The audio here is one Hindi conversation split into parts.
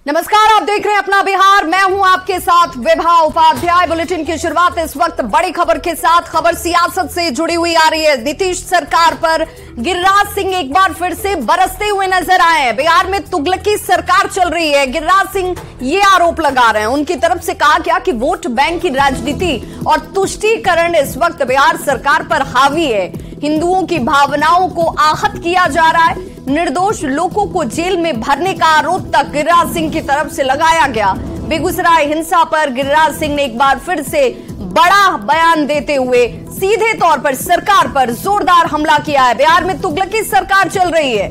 नमस्कार, आप देख रहे हैं अपना बिहार। मैं हूं आपके साथ विभा उपाध्याय। बुलेटिन की शुरुआत इस वक्त बड़ी खबर के साथ। खबर सियासत से जुड़ी हुई आ रही है। नीतीश सरकार पर गिरिराज सिंह एक बार फिर से बरसते हुए नजर आए हैं। बिहार में तुगलकी सरकार चल रही है। गिरिराज सिंह ये आरोप लगा रहे हैं। उनकी तरफ से कहा गया कि वोट बैंक की राजनीति और तुष्टीकरण इस वक्त बिहार सरकार पर हावी है। हिंदुओं की भावनाओं को आहत किया जा रहा है। निर्दोष लोगों को जेल में भरने का आरोप तक गिरिराज सिंह की तरफ से लगाया गया। बेगूसराय हिंसा पर गिरिराज सिंह ने एक बार फिर से बड़ा बयान देते हुए सीधे तौर पर सरकार पर जोरदार हमला किया है। बिहार में तुगलकी सरकार चल रही है।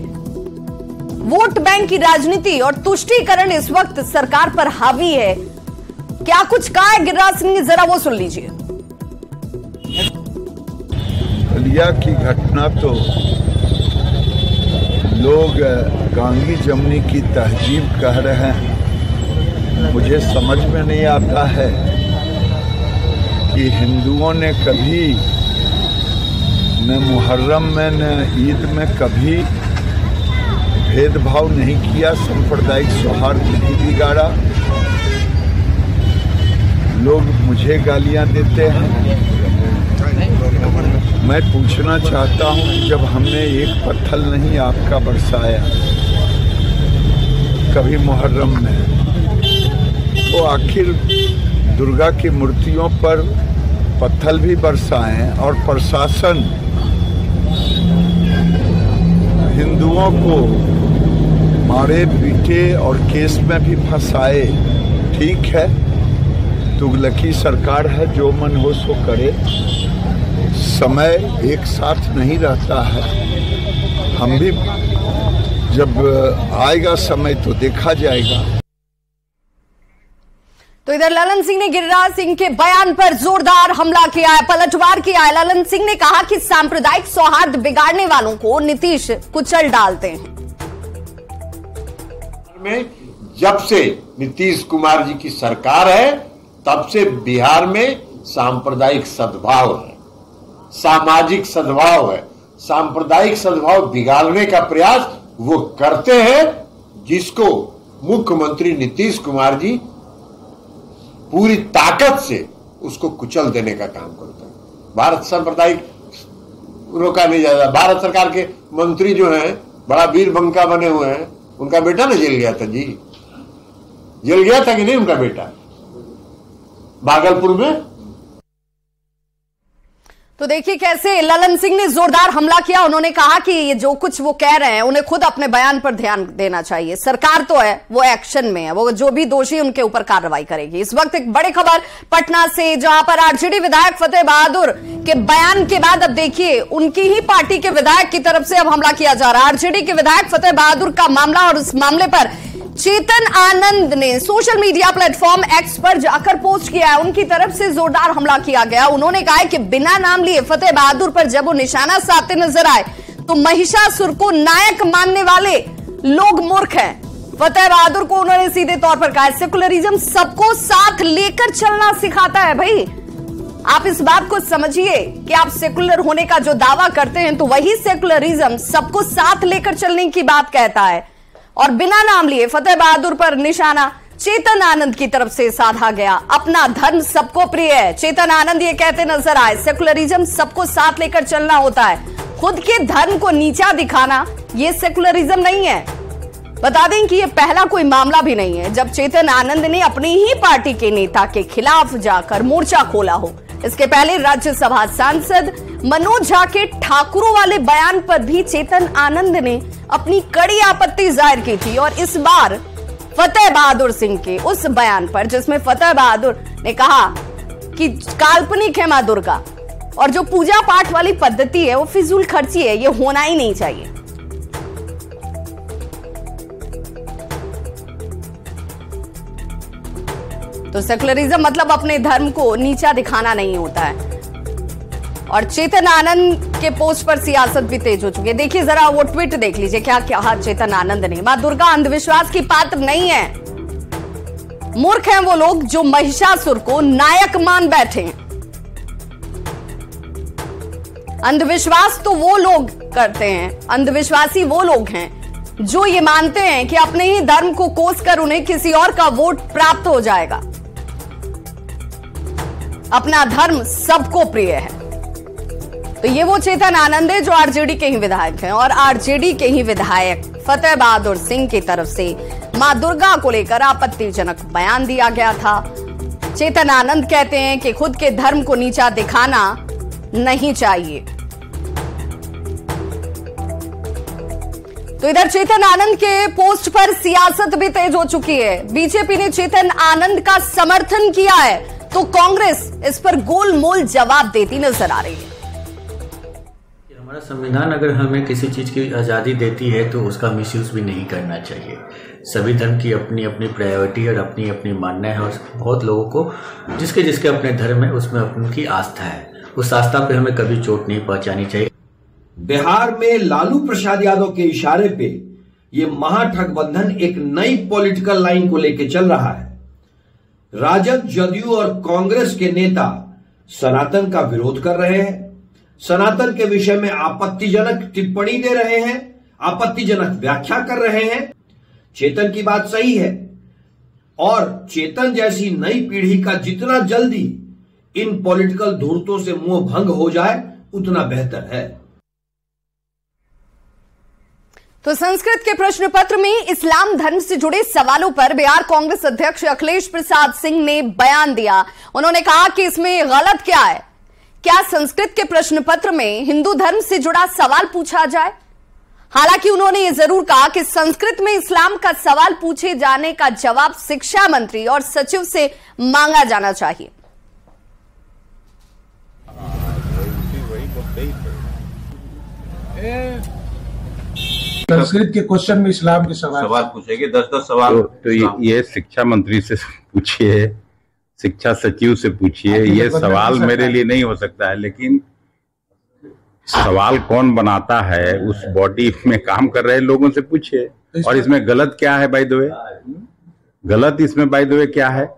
वोट बैंक की राजनीति और तुष्टीकरण इस वक्त सरकार पर हावी है। क्या कुछ कहा है गिरिराज सिंह ने, जरा वो सुन लीजिए। बलिया की घटना तो लोग गांगी जमनी की तहजीब कह रहे हैं। मुझे समझ में नहीं आता है कि हिंदुओं ने कभी न मुहर्रम में न ईद में कभी भेदभाव नहीं किया, सांप्रदायिक सौहार्द नहीं बिगाड़ा। लोग मुझे गालियां देते हैं। मैं पूछना चाहता हूं, जब हमने एक पत्थर नहीं आपका बरसाया कभी मुहर्रम में, तो आखिर दुर्गा की मूर्तियों पर पत्थर भी बरसाएं और प्रशासन हिंदुओं को मारे पीटे और केस में भी फंसाए। ठीक है, तुगलकी सरकार है, जो मन हो सो करे। समय एक साथ नहीं रहता है। हम भी जब आएगा समय तो देखा जाएगा। तो इधर ललन सिंह ने गिरिराज सिंह के बयान पर जोरदार हमला किया है, पलटवार किया है। ललन सिंह ने कहा कि सांप्रदायिक सौहार्द बिगाड़ने वालों को नीतीश कुचल डालते हैं। में जब से नीतीश कुमार जी की सरकार है तब से बिहार में सांप्रदायिक सद्भाव है, सामाजिक सद्भाव है। सांप्रदायिक सद्भाव बिगाड़ने का प्रयास वो करते हैं, जिसको मुख्यमंत्री नीतीश कुमार जी पूरी ताकत से उसको कुचल देने का काम करते हैं। भारत सांप्रदायिक रोका नहीं जाता। भारत सरकार के मंत्री जो हैं बड़ा वीर बंका बने हुए हैं। उनका बेटा ना जेल गया था जी, जेल गया था कि नहीं उनका बेटा भागलपुर में। तो देखिए कैसे ललन सिंह ने जोरदार हमला किया। उन्होंने कहा कि ये जो कुछ वो कह रहे हैं उन्हें खुद अपने बयान पर ध्यान देना चाहिए। सरकार तो है, वो एक्शन में है, वो जो भी दोषी उनके ऊपर कार्रवाई करेगी। इस वक्त एक बड़ी खबर पटना से, जहां पर आरजेडी विधायक फतेह बहादुर के बयान के बाद अब देखिए उनकी ही पार्टी के विधायक की तरफ से अब हमला किया जा रहा है। आरजेडी के विधायक फतेह बहादुर का मामला, और इस मामले पर चेतन आनंद ने सोशल मीडिया प्लेटफॉर्म एक्स पर जाकर पोस्ट किया है। उनकी तरफ से जोरदार हमला किया गया। उन्होंने कहा है कि बिना नाम लिए फतेह बहादुर पर जब वो निशाना साधते नजर आए तो महिषासुर को नायक मानने वाले लोग मूर्ख हैं। फतेह बहादुर को उन्होंने सीधे तौर पर कहा, सेकुलरिज्म सबको साथ लेकर चलना सिखाता है। भाई, आप इस बात को समझिए कि आप सेकुलर होने का जो दावा करते हैं तो वही सेकुलरिज्म सबको साथ लेकर चलने की बात कहता है। और बिना नाम लिए फतेह बहादुर पर निशाना चेतन आनंद की तरफ से साधा गया। अपना धर्म सबको प्रिय है, चेतन आनंद ये कहते नजर आए। सेकुलरिज्म सबको साथ लेकर चलना होता है। खुद के धर्म को नीचा दिखाना ये सेकुलरिज्म नहीं है। बता दें कि ये पहला कोई मामला भी नहीं है जब चेतन आनंद ने अपनी ही पार्टी के नेता के खिलाफ जाकर मोर्चा खोला हो। इसके पहले राज्यसभा सांसद मनोज झा के ठाकुरों वाले बयान पर भी चेतन आनंद ने अपनी कड़ी आपत्ति जाहिर की थी। और इस बार फतेह बहादुर सिंह के उस बयान पर, जिसमें फतेह बहादुर ने कहा कि काल्पनिक है मां दुर्गा और जो पूजा पाठ वाली पद्धति है वो फिजूल खर्ची है, ये होना ही नहीं चाहिए। तो सेकुलरिज्म मतलब अपने धर्म को नीचा दिखाना नहीं होता है। और चेतन आनंद के पोस्ट पर सियासत भी तेज हो चुकी है। देखिए जरा वो ट्वीट देख लीजिए, क्या कहा चेतन आनंद ने। मां दुर्गा अंधविश्वास की पात्र नहीं है। मूर्ख हैं वो लोग जो महिषासुर को नायक मान बैठे हैं। अंधविश्वास तो वो लोग करते हैं, अंधविश्वासी वो लोग हैं जो ये मानते हैं कि अपने ही धर्म को कोसकर उन्हें किसी और का वोट प्राप्त हो जाएगा। अपना धर्म सबको प्रिय है। तो ये वो चेतन आनंद है जो आरजेडी के ही विधायक हैं, और आरजेडी के ही विधायक फतेह बहादुर सिंह की तरफ से मां दुर्गा को लेकर आपत्तिजनक बयान दिया गया था। चेतन आनंद कहते हैं कि खुद के धर्म को नीचा दिखाना नहीं चाहिए। तो इधर चेतन आनंद के पोस्ट पर सियासत भी तेज हो चुकी है। बीजेपी ने चेतन आनंद का समर्थन किया है तो कांग्रेस इस पर गोलमोल जवाब देती नजर आ रही है। हमारा संविधान अगर हमें किसी चीज की आजादी देती है तो उसका मिसयूज भी नहीं करना चाहिए। सभी धर्म की अपनी अपनी प्रायोरिटी और अपनी अपनी मानना है, और बहुत लोगों को जिसके जिसके अपने धर्म है उसमें उनकी आस्था है, उस आस्था पे हमें कभी चोट नहीं पहुंचानी चाहिए। बिहार में लालू प्रसाद यादव के इशारे पे ये महागठबंधन एक नई पॉलिटिकल लाइन को लेकर चल रहा है। राजद, जदयू और कांग्रेस के नेता सनातन का विरोध कर रहे हैं, सनातन के विषय में आपत्तिजनक टिप्पणी दे रहे हैं, आपत्तिजनक व्याख्या कर रहे हैं। चेतन की बात सही है, और चेतन जैसी नई पीढ़ी का जितना जल्दी इन पॉलिटिकल धूर्तों से मुंह भंग हो जाए उतना बेहतर है। तो संस्कृत के प्रश्न पत्र में इस्लाम धर्म से जुड़े सवालों पर बिहार कांग्रेस अध्यक्ष अखिलेश प्रसाद सिंह ने बयान दिया। उन्होंने कहा कि इसमें गलत क्या है, क्या संस्कृत के प्रश्न पत्र में हिंदू धर्म से जुड़ा सवाल पूछा जाए। हालांकि उन्होंने ये जरूर कहा कि संस्कृत में इस्लाम का सवाल पूछे जाने का जवाब शिक्षा मंत्री और सचिव से मांगा जाना चाहिए। संस्कृत के क्वेश्चन में इस्लाम के सवाल पूछेंगे, 10-10 सवाल। तो ये शिक्षा मंत्री से पूछिए, शिक्षा सचिव से पूछिए। ये सवाल मेरे लिए नहीं हो सकता है, लेकिन सवाल कौन बनाता है उस बॉडी में काम कर रहे लोगों से पूछिए। और इसमें गलत क्या है बाय द वे? गलत इसमें बाय द वे क्या है?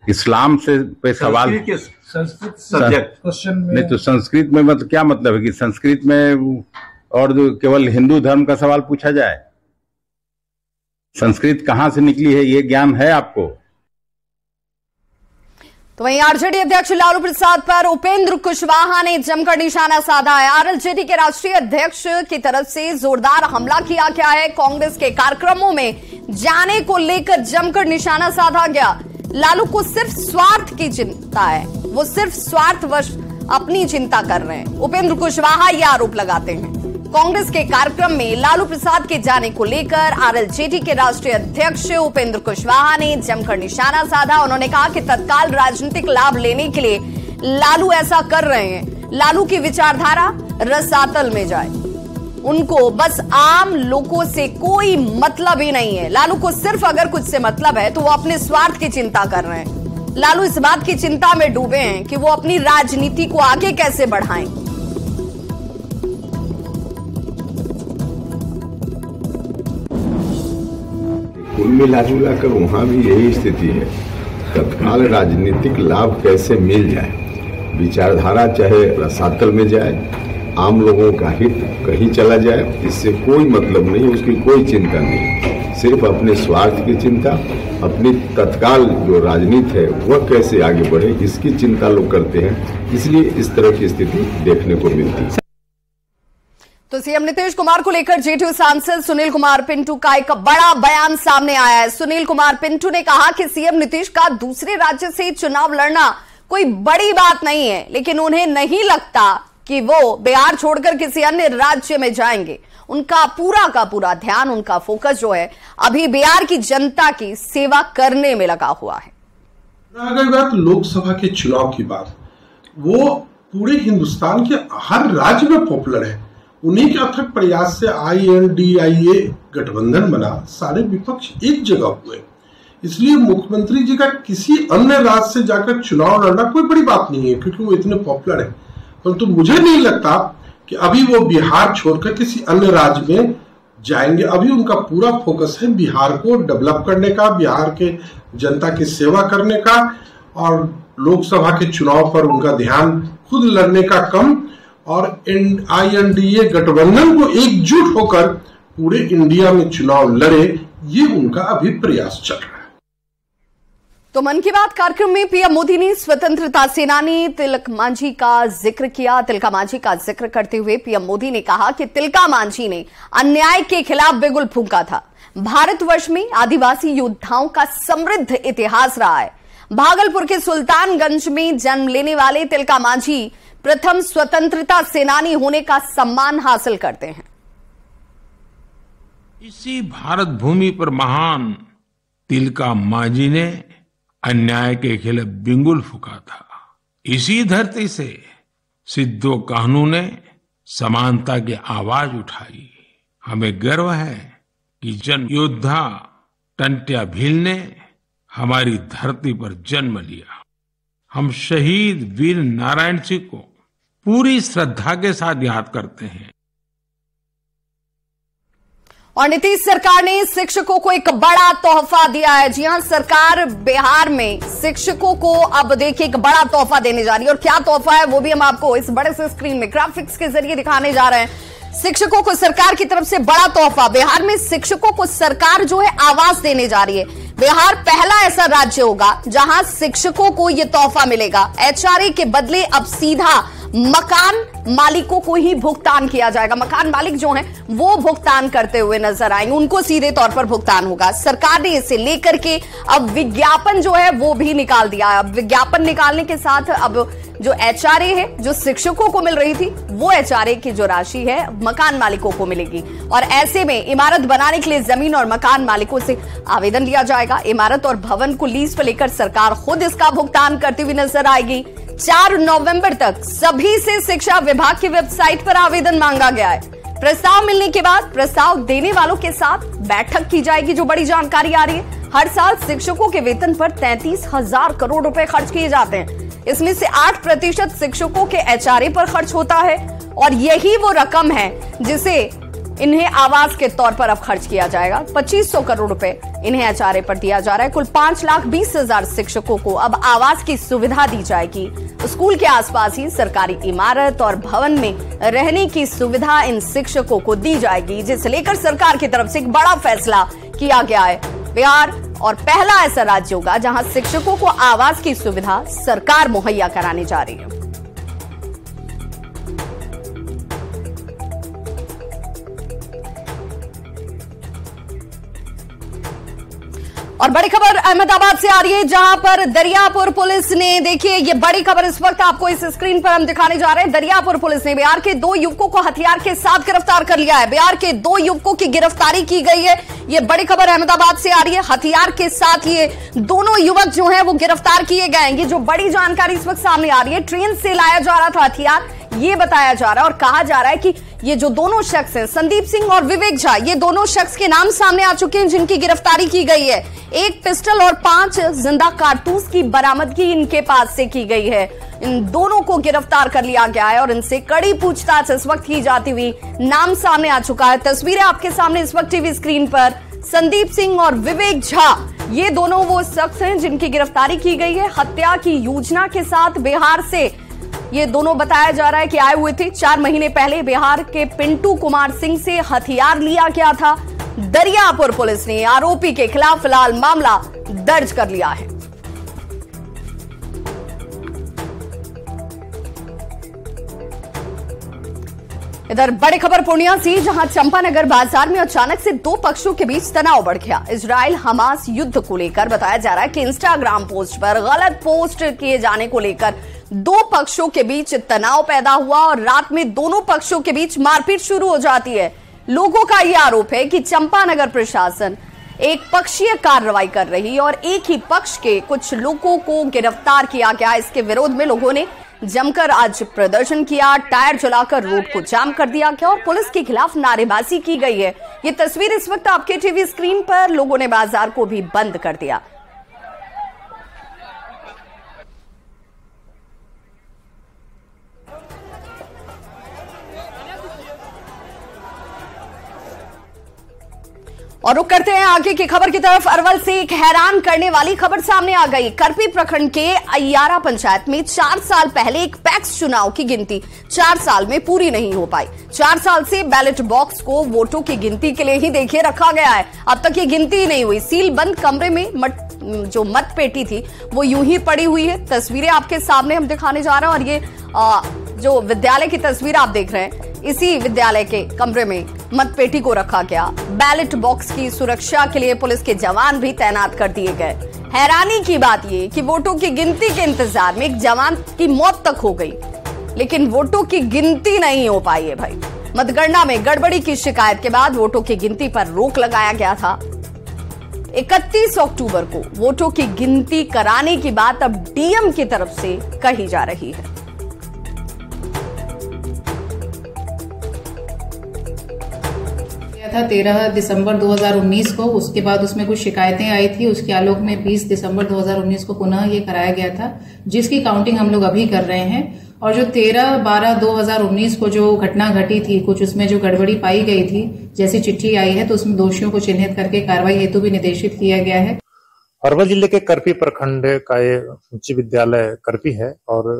इस्लाम से पे सवाल संस्कृत सब्जेक्ट क्वेश्चन में नहीं, तो संस्कृत में मतलब क्या मतलब है कि संस्कृत में और केवल हिंदू धर्म का सवाल पूछा जाए? संस्कृत कहां से निकली है ये ज्ञान है आपको? तो वहीं आरजेडी अध्यक्ष लालू प्रसाद पर उपेंद्र कुशवाहा ने जमकर निशाना साधा है। आरजेडी के राष्ट्रीय अध्यक्ष की तरफ से जोरदार हमला किया गया है। कांग्रेस के कार्यक्रमों में जाने को लेकर जमकर निशाना साधा गया। लालू को सिर्फ स्वार्थ की चिंता है, वो सिर्फ स्वार्थवश अपनी चिंता कर रहे हैं। उपेंद्र कुशवाहा ये आरोप लगाते हैं। कांग्रेस के कार्यक्रम में लालू प्रसाद के जाने को लेकर आरजेडी के राष्ट्रीय अध्यक्ष उपेंद्र कुशवाहा ने जमकर निशाना साधा। उन्होंने कहा कि तत्काल राजनीतिक लाभ लेने के लिए लालू ऐसा कर रहे हैं। लालू की विचारधारा रसातल में जाए, उनको बस आम लोगों से कोई मतलब ही नहीं है। लालू को सिर्फ अगर कुछ से मतलब है तो वो अपने स्वार्थ की चिंता कर रहे हैं। लालू इस बात की चिंता में डूबे हैं कि वो अपनी राजनीति को आगे कैसे बढ़ाएं। कुल मिलाजुलाकर वहाँ भी यही स्थिति है, तत्काल राजनीतिक लाभ कैसे मिल जाए, विचारधारा चाहे रसातल में जाए, आम लोगों का हित कहीं चला जाए, इससे कोई मतलब नहीं, उसकी कोई चिंता नहीं, सिर्फ अपने स्वार्थ की चिंता, अपनी तत्काल जो राजनीति है वह कैसे आगे बढ़े इसकी चिंता लोग करते हैं। इसलिए इस तरह की स्थिति देखने को मिलती है। तो सीएम नीतीश कुमार को लेकर जेडीयू सांसद सुनील कुमार पिंटू का एक बड़ा बयान सामने आया है। सुनील कुमार पिंटू ने कहा कि सीएम नीतीश का दूसरे राज्य से चुनाव लड़ना कोई बड़ी बात नहीं है, लेकिन उन्हें नहीं लगता कि वो बिहार छोड़कर किसी अन्य राज्य में जाएंगे। उनका पूरा का पूरा ध्यान, उनका फोकस जो है अभी बिहार की जनता की सेवा करने में लगा हुआ है। अगर बात लोकसभा के चुनाव की बात, वो पूरे हिंदुस्तान के हर राज्य में पॉपुलर है। उन्हीं के अथक प्रयास से INDIA गठबंधन बना, सारे विपक्ष एक जगह हुए। इसलिए मुख्यमंत्री जी का किसी अन्य राज्य से जाकर चुनाव लड़ना कोई बड़ी बात नहीं है, क्योंकि वो इतने पॉपुलर है। परंतु मुझे नहीं लगता कि अभी वो बिहार छोड़कर किसी अन्य राज्य में जाएंगे। अभी उनका पूरा फोकस है बिहार को डेवलप करने का, बिहार के जनता की सेवा करने का, और लोकसभा के चुनाव पर उनका ध्यान खुद लड़ने का कम, और INDA गठबंधन को एकजुट होकर पूरे इंडिया में चुनाव लड़े, ये उनका अभी प्रयास चल रहा है। तो मन की बात कार्यक्रम में पीएम मोदी ने स्वतंत्रता सेनानी तिलका मांझी का जिक्र किया। तिलका मांझी का जिक्र करते हुए पीएम मोदी ने कहा कि तिलका मांझी ने अन्याय के खिलाफ बिगुल फूंका था। भारतवर्ष में आदिवासी योद्धाओं का समृद्ध इतिहास रहा है। भागलपुर के सुल्तानगंज में जन्म लेने वाले तिलका मांझी प्रथम स्वतंत्रता सेनानी होने का सम्मान हासिल करते हैं। इसी भारत भूमि पर महान तिलका मांझी ने अन्याय के खिलाफ बिगुल फूंका था। इसी धरती से सिद्धो कान्हू ने समानता की आवाज उठाई। हमें गर्व है कि जन योद्धा टंट्या भील ने हमारी धरती पर जन्म लिया। हम शहीद वीर नारायण सिंह को पूरी श्रद्धा के साथ याद करते हैं। और नीतीश सरकार ने शिक्षकों को एक बड़ा तोहफा दिया है। जी हां, सरकार बिहार में शिक्षकों को अब देखिए एक बड़ा तोहफा देने जा रही है। और क्या तोहफा है वो भी हम आपको इस बड़े से स्क्रीन में ग्राफिक्स के जरिए दिखाने जा रहे हैं। शिक्षकों को सरकार की तरफ से बड़ा तोहफा। बिहार में शिक्षकों को सरकार जो है आवास देने जा रही है। बिहार पहला ऐसा राज्य होगा जहां शिक्षकों को यह तोहफा मिलेगा। एचआरए के बदले अब सीधा मकान मालिकों को ही भुगतान किया जाएगा। मकान मालिक जो हैं वो भुगतान करते हुए नजर आएंगे, उनको सीधे तौर पर भुगतान होगा। सरकार ने इसे लेकर के अब विज्ञापन जो है वो भी निकाल दिया है। अब विज्ञापन निकालने के साथ अब जो एचआरए है, जो शिक्षकों को मिल रही थी, वो एचआरए की जो राशि है मकान मालिकों को मिलेगी। और ऐसे में इमारत बनाने के लिए जमीन और मकान मालिकों से आवेदन लिया जाएगा। इमारत और भवन को लीज पर लेकर सरकार खुद इसका भुगतान करती हुई नजर आएगी। 4 नवंबर तक सभी से शिक्षा विभाग की वेबसाइट पर आवेदन मांगा गया है। प्रस्ताव मिलने के बाद प्रस्ताव देने वालों के साथ बैठक की जाएगी। जो बड़ी जानकारी आ रही है, हर साल शिक्षकों के वेतन पर 33,000 करोड़ रुपए खर्च किए जाते हैं। इसमें से 8% शिक्षकों के एचआरए पर खर्च होता है और यही वो रकम है जिसे इन्हें आवास के तौर पर अब खर्च किया जाएगा। 2500 करोड़ रुपए इन्हें एचआरए पर दिया जा रहा है। कुल 5,20,000 शिक्षकों को अब आवास की सुविधा दी जाएगी। स्कूल के आसपास ही सरकारी इमारत और भवन में रहने की सुविधा इन शिक्षकों को दी जाएगी, जिसे लेकर सरकार की तरफ से एक बड़ा फैसला किया गया है। बिहार और पहला ऐसा राज्य होगा जहां शिक्षकों को आवास की सुविधा सरकार मुहैया कराने जा रही है। और बड़ी खबर अहमदाबाद से आ रही है, जहां पर दरियापुर पुलिस ने, देखिए ये बड़ी खबर इस वक्त आपको इस स्क्रीन पर हम दिखाने जा रहे हैं। दरियापुर पुलिस ने बिहार के 2 युवकों को हथियार के साथ गिरफ्तार कर लिया है। बिहार के 2 युवकों की गिरफ्तारी की गई है। ये बड़ी खबर अहमदाबाद से आ रही है। हथियार के साथ ये दोनों युवक जो हैं वो गिरफ्तार किए गए हैं। ये जो बड़ी जानकारी इस वक्त सामने आ रही है, ट्रेन से लाया जा रहा था हथियार, ये बताया जा रहा है। और कहा जा रहा है कि ये जो दोनों शख्स हैं, संदीप सिंह और विवेक झा, ये दोनों शख्स के नाम सामने आ चुके हैं जिनकी गिरफ्तारी की गई है। 1 पिस्टल और 5 जिंदा कारतूस की बरामदगी इनके पास से की गई है। इन दोनों को गिरफ्तार कर लिया गया है और इनसे कड़ी पूछताछ इस वक्त की जाती हुई नाम सामने आ चुका है। तस्वीरें आपके सामने इस वक्त टीवी स्क्रीन पर। संदीप सिंह और विवेक झा, ये दोनों वो शख्स हैं जिनकी गिरफ्तारी की गई है। हत्या की योजना के साथ बिहार से ये दोनों बताया जा रहा है कि आए हुए थे। 4 महीने पहले बिहार के पिंटू कुमार सिंह से हथियार लिया गया था। दरियापुर पुलिस ने आरोपी के खिलाफ फिलहाल मामला दर्ज कर लिया है। इधर बड़ी खबर पूर्णिया से, जहां चंपानगर बाजार में अचानक से 2 पक्षों के बीच तनाव बढ़ गया। इजराइल हमास युद्ध को लेकर बताया जा रहा है कि इंस्टाग्राम पोस्ट पर गलत पोस्ट किए जाने को लेकर 2 पक्षों के बीच तनाव पैदा हुआ और रात में दोनों पक्षों के बीच मारपीट शुरू हो जाती है। लोगों का यह आरोप है कि चंपानगर प्रशासन एक पक्षीय कार्रवाई कर रही और एक ही पक्ष के कुछ लोगों को गिरफ्तार किया गया। इसके विरोध में लोगों ने जमकर आज प्रदर्शन किया, टायर जलाकर रोड को जाम कर दिया गया और पुलिस के खिलाफ नारेबाजी की गई है। ये तस्वीर इस वक्त आपके टीवी स्क्रीन पर। लोगों ने बाजार को भी बंद कर दिया। और रुक करते हैं आगे की खबर की तरफ। अरवल से एक हैरान करने वाली खबर सामने आ गई। करपी प्रखंड के अय्यारा पंचायत में 4 साल पहले एक पैक्स चुनाव की गिनती 4 साल में पूरी नहीं हो पाई। 4 साल से बैलेट बॉक्स को वोटों की गिनती के लिए ही देखिए रखा गया है। अब तक ये गिनती ही नहीं हुई। सील बंद कमरे में जो मत पेटी थी वो यूं ही पड़ी हुई है। तस्वीरें आपके सामने हम दिखाने जा रहे हैं और ये जो विद्यालय की तस्वीर आप देख रहे हैं, इसी विद्यालय के कमरे में मतपेटी को रखा गया। बैलेट बॉक्स की सुरक्षा के लिए पुलिस के जवान भी तैनात कर दिए गए। हैरानी की बात यह कि वोटों की गिनती के इंतजार में एक जवान की मौत तक हो गई, लेकिन वोटों की गिनती नहीं हो पाई है भाई। मतगणना में गड़बड़ी की शिकायत के बाद वोटों की गिनती पर रोक लगाया गया था। 31 अक्टूबर को वोटों की गिनती कराने की बात अब डीएम की तरफ से कही जा रही है। था 13 दिसंबर 2019 को, उसके बाद उसमें कुछ शिकायतें आई थी। उसके आलोक में 20 दिसंबर 2019 को पुनः ये कराया गया था, जिसकी काउंटिंग हम लोग अभी कर रहे हैं। और जो 13/12/2019 को जो घटना घटी थी, कुछ उसमें जो गड़बड़ी पाई गई थी, जैसी चिट्ठी आई है, तो उसमें दोषियों को चिन्हित करके कार्रवाई हेतु भी निर्देशित किया गया है। अरवल जिले के करपी प्रखंड का ये उच्च विद्यालय करपी है और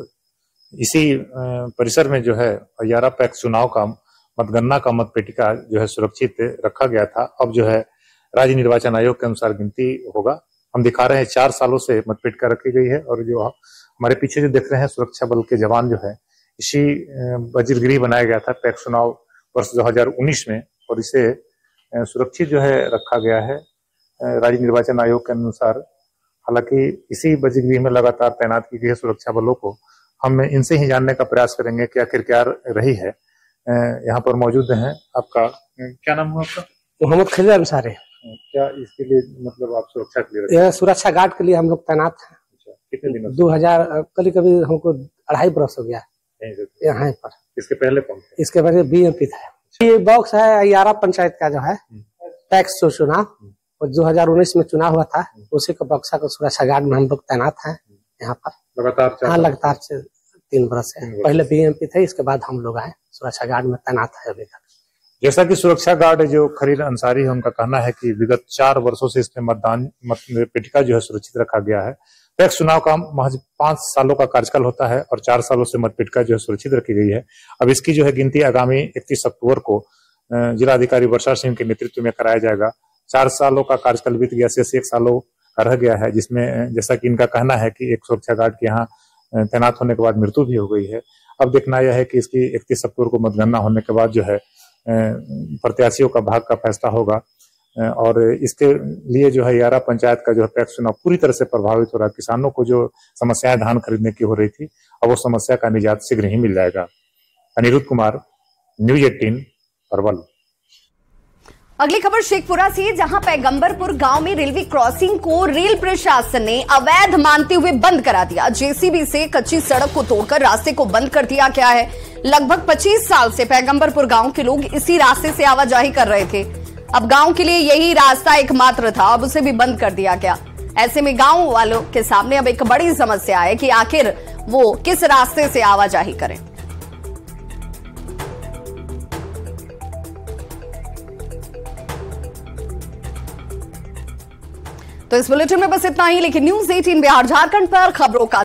इसी परिसर में जो है 11 पैक्स चुनाव का मतगणना का मतपेटिका जो है सुरक्षित रखा गया था। अब जो है राज्य निर्वाचन आयोग के अनुसार गिनती होगा। हम दिखा रहे हैं 4 सालों से मतपेटिका रखी गई है और जो हमारे पीछे जो देख रहे हैं सुरक्षा बल के जवान जो है, इसी वज्रगृह बनाया गया था पैक्स चुनाव वर्ष 2019 में और इसे सुरक्षित जो है रखा गया है राज्य निर्वाचन आयोग के अनुसार। हालांकि इसी वज्रगृह में लगातार तैनात की गई है सुरक्षा बलों को। हम इनसे ही जानने का प्रयास करेंगे कि आखिर क्या रही है। यहाँ पर मौजूद हैं। आपका क्या नाम हुआ आपका? मोहम्मद खलील अंसारी। क्या इसके लिए मतलब आप सुरक्षा के लिए? सुरक्षा गार्ड के लिए हम लोग तैनात हैं। कितने दिनों? 2000 कभी हमको 2.5 बरस हो गया यहाँ पर। इसके पहले कौन थे? इसके पहले बीएमपी था। ये बॉक्स है अयारा पंचायत का जो है पैक्स चुनाव, और 2019 में चुनाव हुआ था, उसी का बक्सा का सुरक्षा गार्ड में हम लोग तैनात हैं यहाँ पर लगातार। हाँ, लगातार 3 बरस से। पहले बीएमपी थे, इसके बाद हम लोग आए सुरक्षा गार्ड में तैनात है अभी तक। जैसा कि सुरक्षा गार्ड जो खलील अंसारी है, उनका कहना है कि विगत 4 वर्षों से इसमें मतपेटिका जो है सुरक्षित रखा गया है। पैक्स चुनाव का महज 5 सालों का कार्यकाल होता है और 4 सालों से मतपेटिका जो है सुरक्षित रखी गई है। अब इसकी जो है गिनती आगामी 31 अक्टूबर को जिलाधिकारी वर्षा सिंह के नेतृत्व में कराया जाएगा। 4 सालों का कार्यकाल बीत गया, शेष 1 सालों का रह गया है, जिसमें जैसा कि इनका कहना है कि एक सुरक्षा गार्ड के यहाँ तैनात होने के बाद मृत्यु भी हो गई है। अब देखना यह है कि इसकी 31 अक्टूबर को मतगणना होने के बाद जो है प्रत्याशियों का भाग का फैसला होगा और इसके लिए जो है 11 पंचायत का जो है पैक्स चुनाव पूरी तरह से प्रभावित हो रहा है। किसानों को जो समस्याएं धान खरीदने की हो रही थी, अब वो समस्या का निजात शीघ्र ही मिल जाएगा। अनिरुद्ध कुमार, न्यूज 18 अरवल। अगली खबर शेखपुरा से, जहां पैगंबरपुर गांव में रेलवे क्रॉसिंग को रेल प्रशासन ने अवैध मानते हुए बंद करा दिया। जेसीबी से कच्ची सड़क को तोड़कर रास्ते को बंद कर दिया गया है। लगभग 25 साल से पैगंबरपुर गांव के लोग इसी रास्ते से आवाजाही कर रहे थे। अब गांव के लिए यही रास्ता एकमात्र था, अब उसे भी बंद कर दिया गया। ऐसे में गांव वालों के सामने अब एक बड़ी समस्या है कि आखिर वो किस रास्ते से आवाजाही करें। तो इस बुलेटिन में बस इतना ही, लेकिन न्यूज 18 बिहार झारखंड पर खबरों का